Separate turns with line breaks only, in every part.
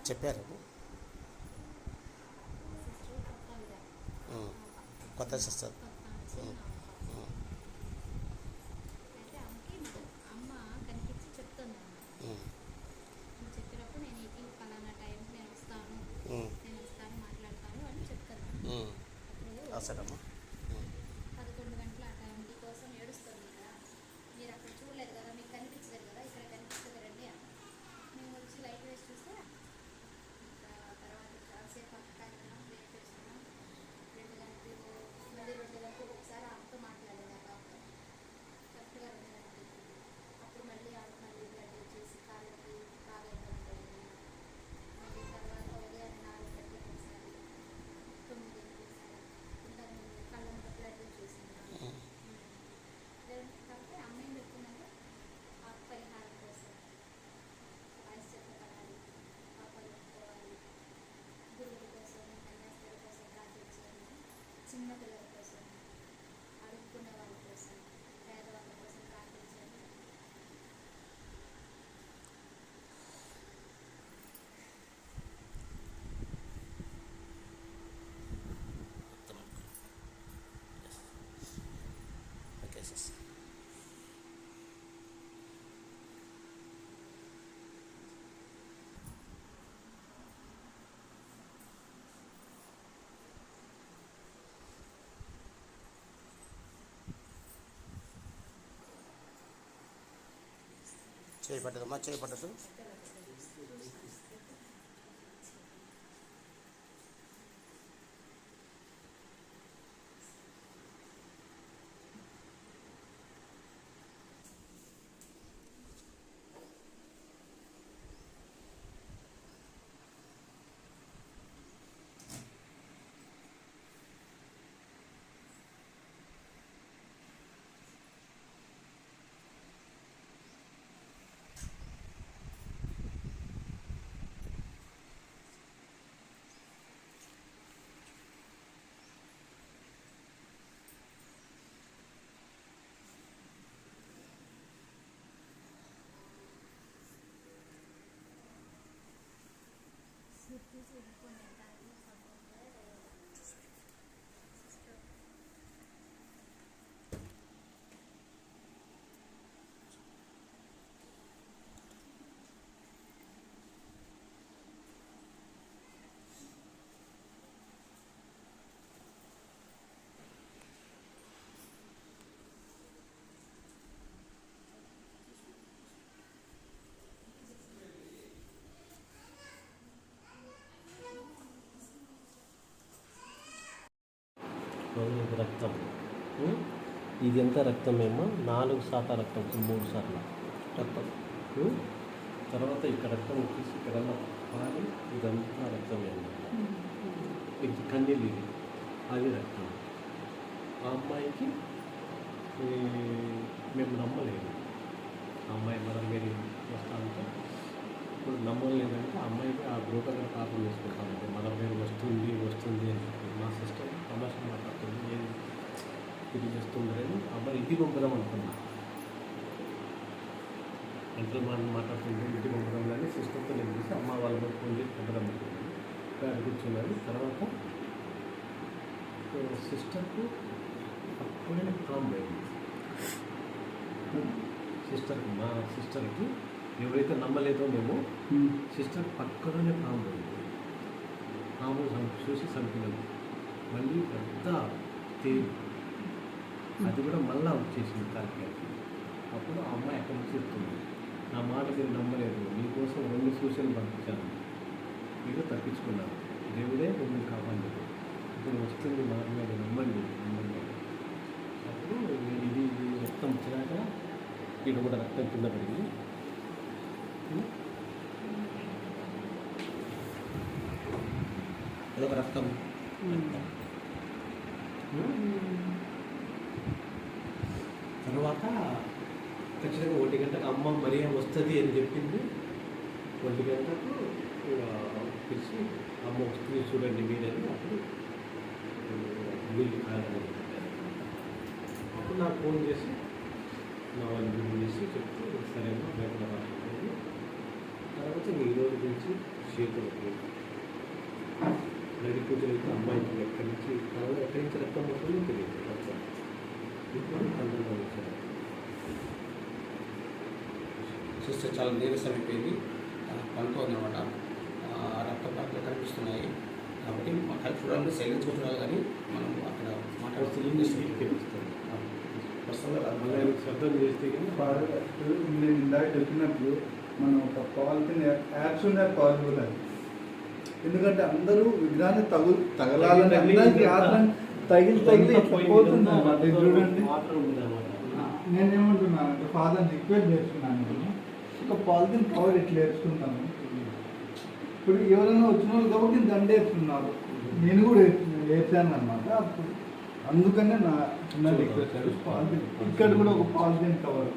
చెప్పారు. కొత్త సిస్టర్.
అయితే ఆమెకి అమ్మ కనిపించి చెప్తుంది చెప్పినప్పుడు నేను ఇది ఫలానా టైంకి నేను వస్తాను మాట్లాడతాను అని చెప్తాను.
అసలమ్మా
11 గంటల ఆ టైంకి కోసం ఏడుస్తుంది కదా, మీరు అక్కడ చూడలేదు కదా, మీకు కనిపించలేదు కదా, ఇక్కడ కనిపిస్తుంది రండి అని మేము వచ్చి లైట్ వేసి చూస్తే తర్వాత చాలాసేపు అక్కడికి వెయిట్ చేస్తున్నాం. 2 గంటలు మళ్ళీ 2 గంటలు ఒకసారి ఆమెతో మాట్లాడేది. ఆ బాబు కరెక్ట్గా 2 గంటలకి అప్పుడు మళ్ళీ ఆమె మళ్ళీ బ్లడ్ వచ్చేసి కాళ్ళకి బాగా ఇబ్బంది పడింది. మళ్ళీ తర్వాత ఉదయాన్నే 4 గంటలకు ఒకసారి 9 గంటలకు ఒకసారి ఇంకా కళ్ళ మీద బ్లడ్ వచ్చేసింది. కాబట్టి అమ్మాయి చెప్తుందంటే ఆ పరిహారం కోసం ప్రాయశ్చిత్త పడాలి, పాపాలు ఒప్పుకోవాలి, గురువుల కోసం కన్యాస్త్రీల కోసం ప్రార్థించాలి, చిన్నపిల్లల కోసం, అడుక్కునే వాళ్ళ కోసం, పేదవాళ్ళ కోసం ప్రార్థించాలి.
Okay sister. చేయబడ్డదమ్మా, చేయబడ్డదు.
ఇది రక్తం. ఇది ఎంత రక్తం ఏమో 4 శాతం రక్తం, 3 సార్లు రక్తం. తర్వాత ఇక్కడ రక్తం వచ్చేసి ఇక్కడ పాలి ఇదంతా రక్తం అన్నమాట. ఇది కన్నీళ్ళు, ఇది అది రక్తం. ఆ అమ్మాయికి మేము నమ్మలేదు. ఆ అమ్మాయి మనం మీరు వస్తా అంటే ఇప్పుడు నమ్మలేదంటే ఆ అమ్మాయికి ఆ బ్రోకర్గా పాపం చేసుకుంటామంటే మన పేరు వస్తుంది అని చెప్పి మా సిస్టర్ తమాషా మాట్లాడుతుంది, ఏది ఇది చేస్తుందని అమ్మాయి ఇంటికి పంపుదాం అనుకున్నా. ఇంట్లో మాట్లాడుతుంటే ఇంటికి పంపడం కానీ సిస్టర్తో నేను చూసి అమ్మ వాళ్ళ ఫోన్ చేసి పంపడం అనుకున్నాను. ఇక్కడ కూర్చున్నది. తర్వాత సిస్టర్కు అప్పుడే కామ్ అయింది. మా సిస్టర్కి ఎవరైతే నమ్మలేదో మేము సిస్టర్ పక్కనే పాము ఉంది. పాము చూసి చంపినాము. మళ్ళీ పెద్ద తేలు, అది కూడా మళ్ళా వచ్చేసింది తలకాయకి. అప్పుడు ఆ అమ్మాయి అక్కడి నుంచి చెప్తుంది, నా మాట మీరు నమ్మలేదు, మీకోసం 2 సూచనలు పంపించాను, మీరు తప్పించుకున్నారు, దేవుడే మిమ్మల్ని కాపాడలేదు, ఇప్పుడు వస్తుంది మాట మీద నమ్మండి. అప్పుడు ఇది రక్తం వచ్చినాక ఇక్కడ కూడా రక్తం కింద పడింది.
అదొక రక్తం.
తర్వాత ఖచ్చితంగా 1 గంటకు అమ్మ మరియా వస్తుంది అని చెప్పింది. 1 గంటకు పిలిచి అమ్మ వస్తుంది చూడండి మీరని అప్పుడు వీళ్ళు కాదని చెప్పారు. అప్పుడు నాకు ఫోన్ చేసి నా వాళ్ళు ఫోన్ చేసి చెప్తే సరేమ్మా బయట రాలేదు. తర్వాత ఈ రోజు నుంచి చేతులకి నడి కూతురైతే అమ్మాయికి ఎక్కడి నుంచి రక్తం వస్తుందో తెలియదు రక్తం ఇప్పుడు కంట్రోల్లో వచ్చారు.
సిస్టర్ చాలా నీరసం అయిపోయింది, పంతో ఉందన్నమాట, రక్తపాతాలు కనిపిస్తున్నాయి. కాబట్టి మాకు చూడాలంటే సైలెన్స్ చూడాలి, కానీ మనం అక్కడ మాట్లాడుతుంది
శబ్దం చేస్తే కానీ
నేను ఇందాక చెప్పినట్లు మనం ఒక పాలిథిన్ యాప్స్ ఉండే పాసిబుల్ అది. ఎందుకంటే అందరూ విగ్రహాన్ని తగలాలని అందరికీ ఆత్మ తగిలి పోతుంది అన్నమాట. చూడండి, నేనేమంటున్నాను అంటే ఫాదర్ రిక్వెస్ట్ చేస్తున్నాను, ఒక పాలిథిన్ కవర్ ఇట్లా వేసుకుంటాను. ఇప్పుడు ఎవరైనా వచ్చిన వాళ్ళు కాబట్టి దండేస్తున్నారు, నేను కూడా వేసాను అన్నమాట. అప్పుడు అందుకనే నా చిన్న రిక్వెస్ట్, పాలిథిన్ ఇక్కడ కూడా ఒక పాలిథిన్ కవర్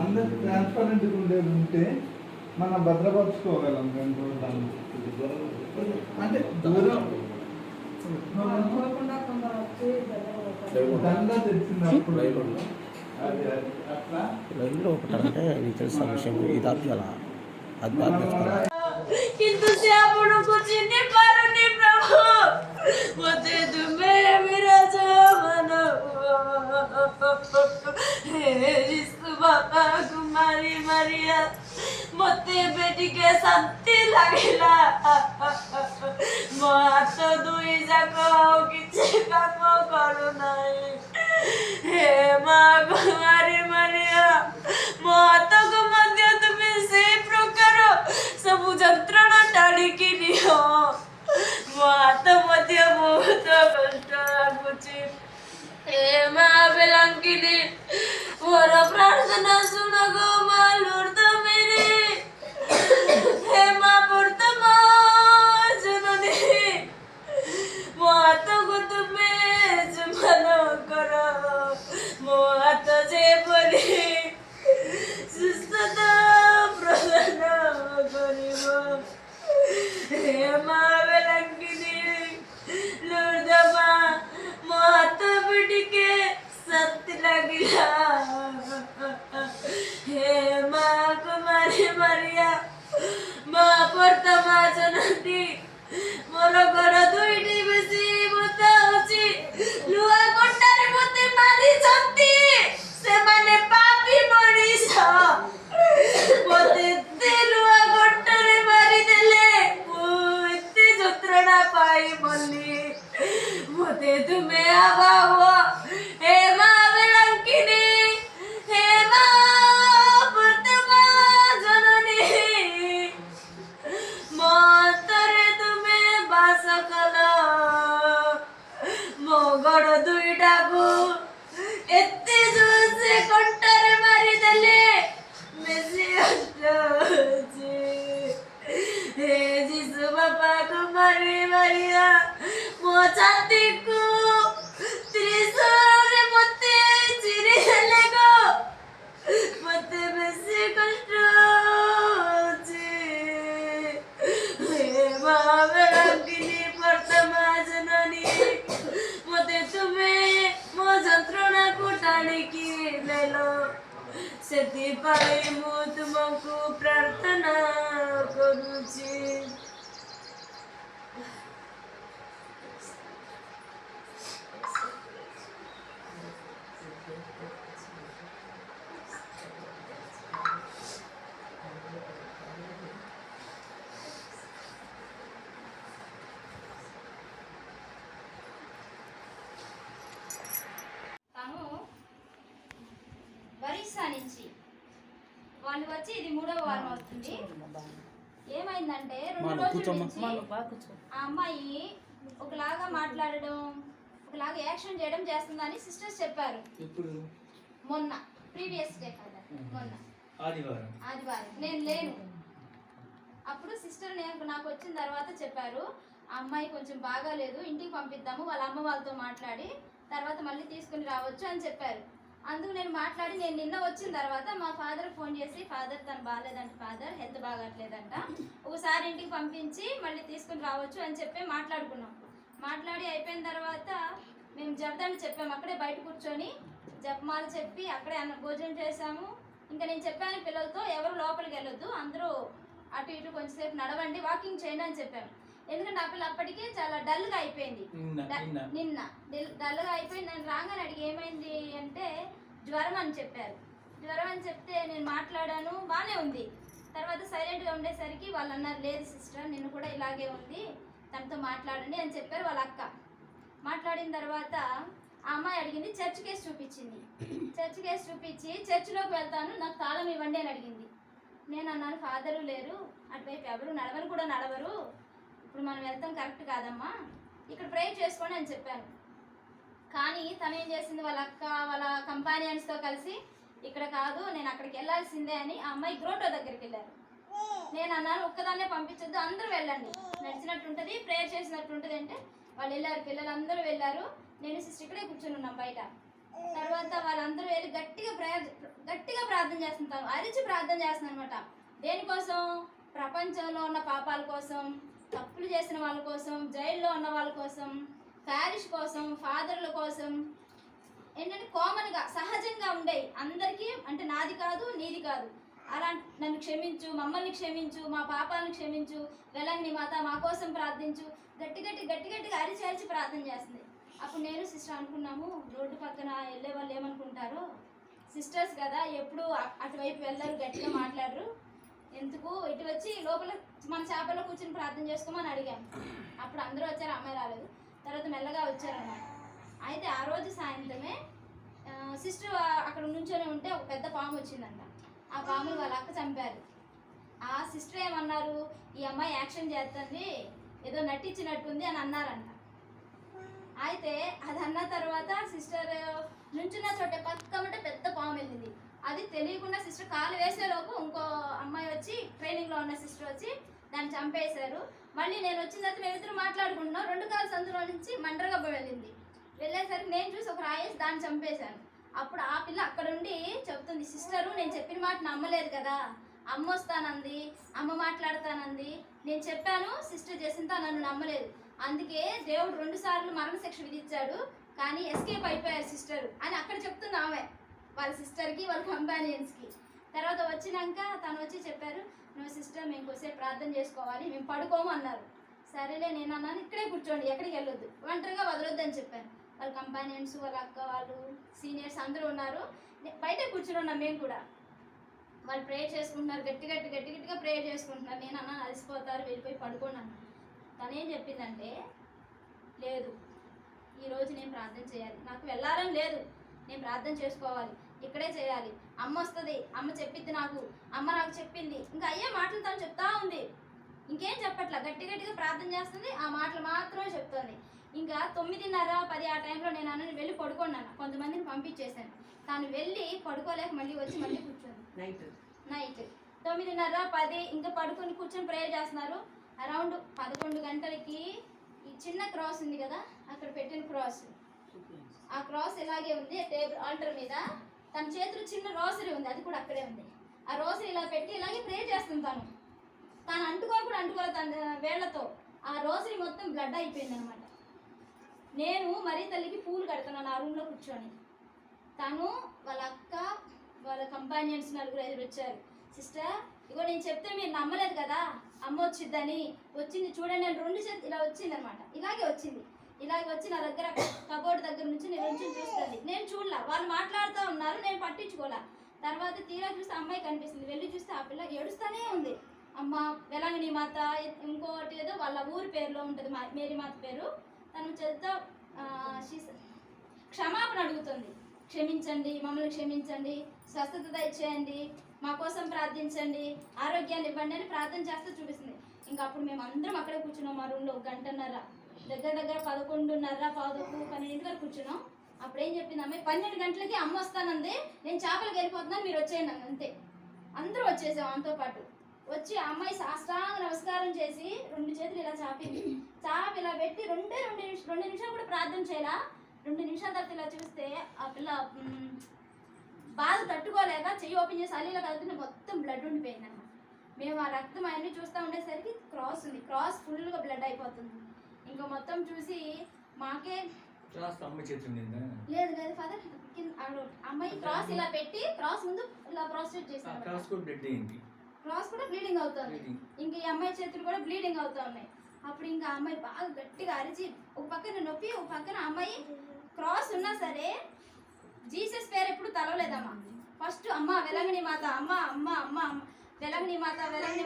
అందరు ట్రాన్స్పరెంట్గా ఉండేది ఉంటే మనం భద్రపరచుకోగలం. 2 రోజులు అంటే దూరం దండ తెచ్చినప్పుడు అది అట్లా
లైవ్లో ఒకటంటే నీకు తెలిసిన విషయం ఇది అలా అది
इंतजाम कुछ नहीं पारने प्रभु मुझे तुम्हें मेरा जमाना हे जिसको बाबा कुमारी मरिया मते बेटी के शांति लगेला तो दुई जाको किसी काम करू नहीं हे माँ कुमारी मरिया तो को मध्य तुम्हें से प्रकार ସବୁ ଯନ୍ତ୍ରଣା ଟାଳିକି ନିଅ। ମୋ ହାତ ମଧ୍ୟ ବହୁତ କଷ୍ଟ ଲାଗୁଛି। ହେ ମା ବେଲାଙ୍କିନୀ ମୋର ପ୍ରାର୍ଥନା ଶୁଣ ଗୋ ମା ଲୁର୍ଦ ମେରେ। ହେ ମା ବର୍ତ୍ତମା ଜନନୀ ମୋ ହାତକୁ ତୁମେ ଚୁମ୍ବନ କର। ମୋ ହାତ ଯେପରି ସୁସ୍ଥତା ପ୍ରଦାନ କରିବ। ହେ ମା ବେଲାଙ୍କିନୀ ଲୁର୍ଦ ମା ମୋ ହାତ ବି ଟିକେ ଶାନ୍ତି ଲାଗିଲା। ହେ ମା କୁମାରୀ ମାରିଆ ମା ବର୍ତ୍ତମା ଜନନୀ ମୋର ଘର 2ଟି ବେଶୀ ବତା ହେଉଛି। ଲୁହା କଣ୍ଟାରେ ମୋତେ ମାରିଛନ୍ତି ସେମାନେ ପାପୀ ମଣିଷ। ମୋତେ ଏତେ ଲୁହା କଣ୍ଟାରେ ମାରିଦେଲେ ମୁଁ ଏତେ ଯନ୍ତ୍ରଣା ପାଇ ମଲି। ମୋତେ ତୁମେ ଆବାହ ହେ ମା ବେଲାଙ୍କିନୀ ହେ ମା ବର୍ତ୍ତମା ଜନନୀ ମୋ ଅନ୍ତରେ ତୁମେ ବାସ କଲ। ମୋ ଗୋଡ଼ 2ଟାକୁ ଏତେ ଜୋରସେ କଣ୍ଟାରେ ମାରିଦେଲେ ବେଶୀ କଷ୍ଟ ହେଉଛି। ହେ ଯୀଶୁ ବାପା କୁମାରୀ ମାରିଆ ମୋ ଛାତିକୁ ତ୍ରିଶୂଳରେ ମୋତେ ଚିରିଦେଲେ ଗୋ ମୋତେ ବେଶୀ କଷ୍ଟ ହେଉଛି। ହେ ମା ବେଲାଙ୍କିନୀ ବର୍ତ୍ତମା ଜନନୀ ମୋତେ ତୁମେ ମୋ ଯନ୍ତ୍ରଣାକୁ ଟାଣିକି ନେଲ। ସେଥିପାଇଁ ମୁଁ ତୁମକୁ ପ୍ରାର୍ଥନା କରୁଛି।
తను ఒరిస్సా నుంచి వాళ్ళు వచ్చి ఇది 3వ వారం అవుతుంది. ఏమైందంటే 2 రోజుల నుంచి ఆ అమ్మాయి ఒకలాగా మాట్లాడడం ఒకలాగా యాక్షన్ చేయడం చేస్తుందని సిస్టర్స్ చెప్పారు. మొన్న ప్రీవియస్ డే కదా, మొన్న ఆదివారం నేను లేను. అప్పుడు సిస్టర్ నాకు వచ్చిన తర్వాత చెప్పారు, ఆ అమ్మాయి కొంచెం బాగాలేదు, ఇంటికి పంపిద్దాము, వాళ్ళ అమ్మ వాళ్ళతో మాట్లాడి తర్వాత మళ్ళీ తీసుకుని రావచ్చు అని చెప్పారు. అందుకు నేను మాట్లాడి నేను నిన్న వచ్చిన తర్వాత మా ఫాదర్ ఫోన్ చేసి, ఫాదర్ తను బాగాలేదంట, ఫాదర్ హెల్త్ బాగట్లేదంట, ఒకసారి ఇంటికి పంపించి మళ్ళీ తీసుకుని రావచ్చు అని చెప్పి మాట్లాడుకున్నాం. మాట్లాడి అయిపోయిన తర్వాత మేము జపదండి చెప్పాము, అక్కడే బయట కూర్చొని జపమాలు చెప్పి అక్కడే భోజనం చేసాము. ఇంకా నేను చెప్పాను పిల్లలతో ఎవరు లోపలికి వెళ్ళొద్దు, అందరూ అటు ఇటు కొంచెంసేపు నడవండి, వాకింగ్ చేయండి అని చెప్పాము. ఎందుకంటే ఆ పిల్ల అప్పటికే చాలా డల్గా అయిపోయింది. నిన్న డల్గా అయిపోయింది. నేను రాగానే అడిగి ఏమైంది అంటే జ్వరం అని చెప్పారు. జ్వరం అని చెప్తే నేను మాట్లాడాను, బాగానే ఉంది. తర్వాత సైలెంట్గా ఉండేసరికి వాళ్ళు అన్నారు, లేదు సిస్టర్ నిన్ను కూడా ఇలాగే ఉంది, తనతో మాట్లాడండి అని చెప్పారు వాళ్ళ అక్క. మాట్లాడిన తర్వాత ఆ అమ్మాయి అడిగింది, చర్చ్ కేసు చూపించింది. చర్చ్ కేసు చూపించి చర్చిలోకి వెళ్తాను, నాకు తాళం ఇవ్వండి అని అడిగింది. నేను అన్నాను, ఫాదరు లేరు, అటువైపు ఎవరు నడవరు కూడా నడవరు, ఇప్పుడు మనం వెళ్తాం కరెక్ట్ కాదమ్మా, ఇక్కడ ప్రే చేసుకోండి అని చెప్పాను. కానీ తను ఏం చేసింది, వాళ్ళ అక్క వాళ్ళ కంపానియన్స్తో కలిసి ఇక్కడ కాదు నేను అక్కడికి వెళ్ళాల్సిందే అని ఆ అమ్మాయి గ్రోటో దగ్గరికి వెళ్ళారు. నేను అన్నాను, ఒక్కదాన్నే పంపించొద్దు, అందరూ వెళ్ళండి, నడిచినట్టు ఉంటుంది, ప్రేయర్ చేసినట్టు ఉంటుంది అంటే వాళ్ళు వెళ్ళారు. పిల్లలందరూ వెళ్ళారు, నేను సిస్టర్ ఇక్కడే కూర్చొని ఉన్నాం బయట. తర్వాత వాళ్ళందరూ వెళ్ళి గట్టిగా ప్రార్థన చేస్తుంటారు, అరిచి ప్రార్థన చేస్తున్నాను అనమాట. దేనికోసం? ప్రపంచంలో ఉన్న పాపాల కోసం, తప్పులు చేసిన వాళ్ళ కోసం, జైల్లో ఉన్న వాళ్ళ కోసం, ప్యారిష్ కోసం, ఫాదర్ల కోసం, ఏంటంటే కామన్గా సహజంగా ఉండేవి అందరికీ. అంటే నాది కాదు నీది కాదు, అలా నన్ను క్షమించు, మమ్మల్ని క్షమించు, మా పాపాలను క్షమించు, వెలంగిని మాత మా కోసం ప్రార్థించు, గట్టిగా అరిచి ప్రార్థన చేస్తుంది. అప్పుడు నేను సిస్టర్ అనుకున్నాము, రోడ్డు పక్కన వెళ్ళే వాళ్ళు ఏమనుకుంటారో, సిస్టర్స్ కదా ఎప్పుడు అటువైపు వెళ్ళరు, గట్టిగా మాట్లాడరు, ఎందుకు ఇటు వచ్చి లోపల మన చేపల్లో కూర్చొని ప్రార్థన చేసుకోమని అడిగాను. అప్పుడు అందరూ వచ్చారు, అమ్మాయి రాలేదు. తర్వాత మెల్లగా వచ్చారన్నమాట. అయితే ఆ రోజు సాయంత్రమే సిస్టర్ అక్కడ నుంచొని ఉంటే ఒక పెద్ద పాము వచ్చిందంట. ఆ పాముని వాళ్ళ అక్క చంపారు. ఆ సిస్టర్ ఏమన్నారు, ఈ అమ్మాయి యాక్షన్ చేస్తుంది, ఏదో నటించినట్టుంది అని అన్నారంట. అయితే అది అన్న తర్వాత సిస్టర్ నుంచున్న చోట పక్కమంటే పెద్ద పాము వెళ్ళింది. అది తెలియకుండా సిస్టర్ కాలు వేసేలోపు ఇంకో అమ్మాయి వచ్చి, ట్రైనింగ్లో ఉన్న సిస్టర్ వచ్చి దాన్ని చంపేశారు. మళ్ళీ నేను వచ్చిన తర్వాత మేమిద్దరు మాట్లాడుకుంటున్నాం, 2 కాళ్ళ సందులో నుంచి మండ్రగబ్బ వెళ్ళింది. వెళ్ళేసరికి నేను చూసి ఒక రాయేసి దాన్ని చంపేశాను. అప్పుడు ఆ పిల్ల అక్కడుండి చెప్తుంది, సిస్టరు నేను చెప్పిన మాట నమ్మలేదు కదా, అమ్మ వస్తానంది, అమ్మ మాట్లాడతానంది, నేను చెప్పాను, సిస్టర్ జసింతా నన్ను నమ్మలేదు, అందుకే దేవుడు 2 సార్లు మరణశిక్ష విధించాడు, కానీ ఎస్కేప్ అయిపోయారు సిస్టర్ అని అక్కడ చెప్తుంది ఆమె వాళ్ళ సిస్టర్కి వాళ్ళ కంపానియన్స్కి. తర్వాత వచ్చినాక తను వచ్చి చెప్పారు, నువ్వు సిస్టర్ మేము కొద్దిసేపు ప్రార్థన చేసుకోవాలి, మేము పడుకోము అన్నారు. సరేలే నేను అన్నాను, ఇక్కడే కూర్చోండి ఎక్కడికి వెళ్ళొద్దు, ఒంటరిగా వదలొద్దు అని చెప్పాను. వాళ్ళ కంపానియన్స్ వాళ్ళ అక్క వాళ్ళు సీనియర్స్ అందరూ ఉన్నారు, బయట కూర్చుని ఉన్నాం మేము కూడా. వాళ్ళు ప్రేయర్ చేసుకుంటున్నారు, గట్టిగా ప్రేయర్ చేసుకుంటున్నారు. నేను అన్నాను, అలసిపోతారు వెళ్ళిపోయి పడుకోండి అన్నాను. తనేం చెప్పిందంటే, లేదు ఈరోజు నేను ప్రార్థన చేయాలి, నాకు వెళ్ళాలని లేదు, నేను ప్రార్థన చేసుకోవాలి, ఇక్కడే చేయాలి, అమ్మ వస్తుంది, అమ్మ చెప్పింది నాకు, అమ్మ నాకు చెప్పింది, ఇంకా అయ్యే మాటలు తను చెప్తా ఉంది, ఇంకేం చెప్పట్లా, గట్టిగా ప్రార్థన చేస్తుంది, ఆ మాటలు మాత్రమే చెప్తుంది. ఇంకా 9:30, 10 ఆ టైంలో నేను అన్న వెళ్ళి పడుకున్నాను, కొంతమందిని పంపించేశాను. తాను వెళ్ళి పడుకోలేక మళ్ళీ వచ్చి మళ్ళీ కూర్చోండి. నైట్ 9:30, 10 ఇంకా పడుకొని కూర్చొని ప్రేయర్ చేస్తున్నారు. అరౌండ్ 11 గంటలకి ఈ చిన్న క్రాస్ ఉంది కదా, అక్కడ పెట్టిన క్రాస్, ఆ క్రాస్ ఇలాగే ఉంది టేబుల్ ఆల్టర్ మీద. తన చేతిలో చిన్న రోసరీ ఉంది, అది కూడా అక్కడే ఉంది. ఆ రోసరీ ఇలా పెట్టి ఇలాగే ప్రేయర్ చేస్తుంది. తను అంటుకోలేదు తన వేళ్లతో, ఆ రోసరీ మొత్తం బ్లడ్ అయిపోయింది అనమాట. నేను మరీ తల్లికి పూలు కడుతున్నాను ఆ రూమ్లో కూర్చొని. తను వాళ్ళ అక్క వాళ్ళ కంపానియన్స్ 4-5 వచ్చారు. సిస్టర్ ఇగో నేను చెప్తే మీరు నమ్మలేదు కదా, అమ్మ వచ్చిద్దని, వచ్చింది చూడండి అని 2 చేతులు ఇలా వచ్చింది అనమాట. ఇలాగే వచ్చి నా దగ్గర కబోర్డ్ దగ్గర నుంచి నేను చూస్తుంది. నేను చూడలా, వాళ్ళు మాట్లాడుతూ ఉన్నారు, నేను పట్టించుకోలే. తర్వాత తీరా చూస్తే అమ్మాయి కనిపిస్తుంది, వెళ్ళి చూస్తే ఆ పిల్ల ఏడుస్తూనే ఉంది. అమ్మ వెలంగిని మాత, ఇంకోటి ఏదో వాళ్ళ ఊరి పేరులో ఉంటుంది, మేరీ మాత పేరు. తను చేత క్షమాపణ అడుగుతుంది, క్షమించండి, మమ్మల్ని క్షమించండి, స్వస్థత దయచేయండి, మా కోసం ప్రార్థించండి, ఆరోగ్యాన్ని ఇవ్వండి అని ప్రార్థన చేస్తూ చూపిస్తుంది. ఇంకా అప్పుడు మేము అందరం అక్కడే కూర్చున్నాం మా రూమ్లో 1 గంటన్నర, దగ్గర 11:30, 12 వరకు కూర్చున్నాం. అప్పుడు ఏం చెప్పింది అమ్మాయి, 12 గంటలకి అమ్మ వస్తానంది, నేను చేపలకి వెళ్ళిపోతున్నాను, మీరు వచ్చేయండి అన్న. అంతే, అందరూ వచ్చేసాం ఆమెతో పాటు. వచ్చి ఆ అమ్మాయి సాష్టాంగ నమస్కారం చేసి 2 చేతులు ఇలా చాపింది. చాపి ఇలా పెట్టి 2 నిమిషాలు కూడా ప్రార్థన చేయాల. 2 నిమిషాల తర్వాత ఇలా చూస్తే ఆ పిల్ల బాధ తట్టుకోలేక చెయ్యి ఓపెన్ చేసి అల్లీలో కలుగుతుంటే మొత్తం బ్లడ్ ఉండిపోయింది అన్నమాట. మేము ఆ రక్తం అవన్నీ చూస్తూ ఉండేసరికి క్రాస్ ఉంది, క్రాస్ ఫుల్గా బ్లడ్ అయిపోతుంది. ఇంకా మొత్తం చూసి మాకే లేదు ఫాదర్, అమ్మాయి క్రాస్ ఇలా పెట్టి క్రాస్ ముందు ఇలా ప్రాస్ట్రేట్ చేశారు. క్రాస్ కూడా బ్లీడింగ్ అవుతుంది. ఇంక ఈ అమ్మాయి చేతులు కూడా బ్లీడింగ్ అవుతా ఉన్నాయి. అప్పుడు ఇంకా ఆ అమ్మాయి బాగా గట్టిగా అరిచి ఒక పక్కన నొప్పి ఒక పక్కన అమ్మాయి క్రాస్ ఉన్నా సరే జీసస్ పేరు ఎప్పుడు తలవలేదమ్మా. ఫస్ట్ అమ్మ వెలంగిని మాత, అమ్మ అమ్మ అమ్మ అమ్మ వెలంగిని మాత వెలంగిని